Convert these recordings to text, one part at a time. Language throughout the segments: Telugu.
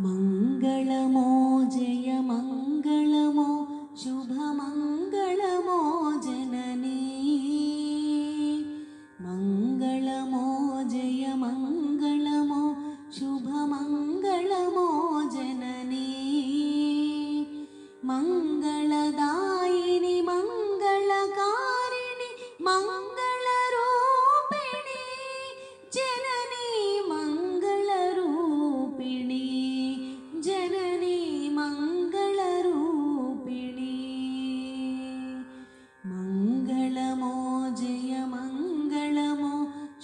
మంగళమో జయ మంగళమో శుభ మంగళమో జననీ మంగళమో జయ మంగళమో శుభ మంగళమో జననీ మంగళదాయిని మంగళకారిణి మంగళరూపిణి జననీ మంగళరూపిణి జననీ మంగళరూపిణి మంగళమో జయ మంగళమో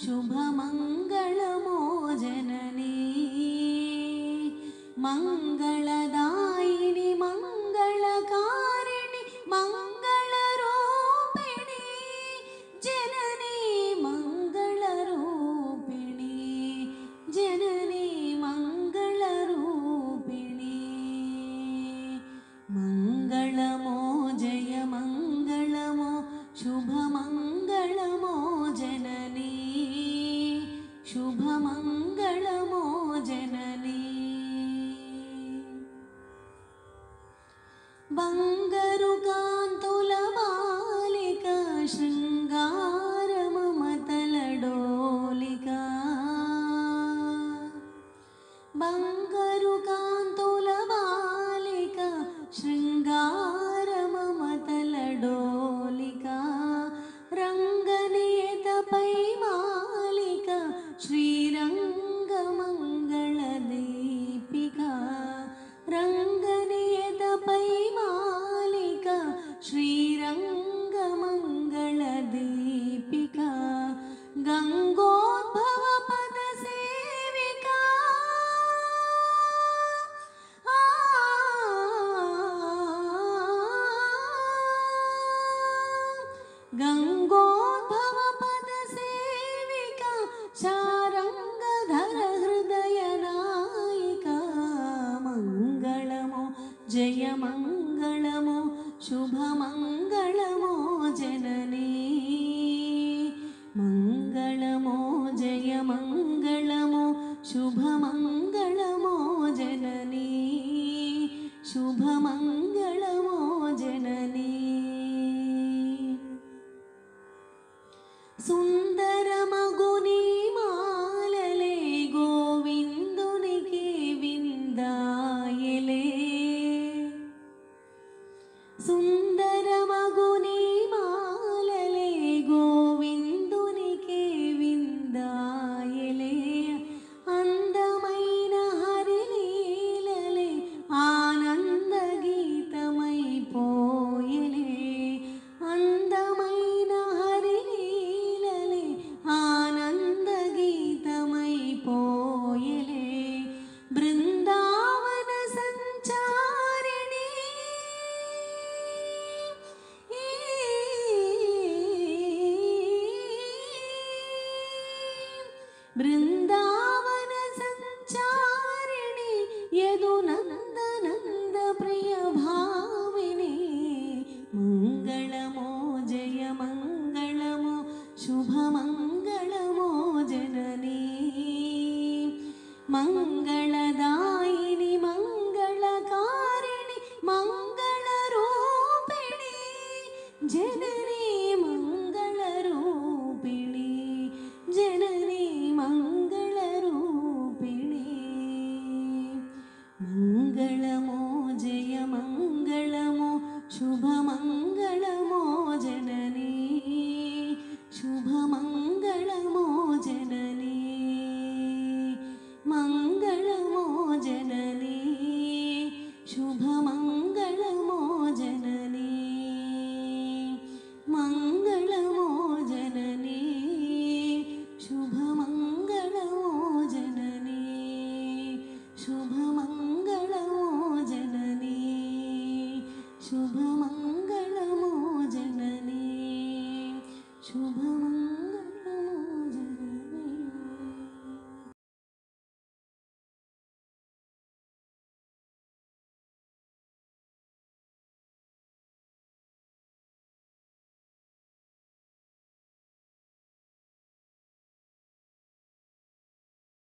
శుభ మంగళమో జననీ మంగళదాయిని మంగళకారిణి మంగళరూపిణి జననీ మంగళరూపిణి జననీ మంగళరూపిణి మంగళమో జయ మంగళమో శుభ మంగళమో జననీ శుభ మంగళమో జననీ బంగారు కాంతుల బాలిక శృంగార మమతల డోలిక బంగారు కాంతుల బాలిక శృంగార మమతల డోలిక రంగనేతపై మాలిక శ్రీరంగ మంగళ దీపిక రంగనేతపై మాలిక శ్రీరంగ మంగళ దీపిక గంగోద్భవ పద సేవిక గంగోద్భవ పద సేవిక శారంగధర హృదయ నాయిక మంగళమో జయ మంగళమో శుభ మంగళమో జననీ మంగళమో జయ మంగళమో శుభ మంగళమో జననీ శుభ మంగళమో జననీ సుందరమగుని మాలలే గోవిందునికి విందాయలే సుందరమగుని మాలలే గోవిందునికి విందాయలే అందమైన హరిలీలలే ఆనంద గీతమై పోయలే అందమైన హరిలీలలే ఆనంద గీతమై పోయలే బృందావన సంచారిణి బృందావన సంచారిణి యదునందనంద ప్రియ భావిని మంగళమో జయ మంగళమో శుభ మంగళమో జననీ మంగళ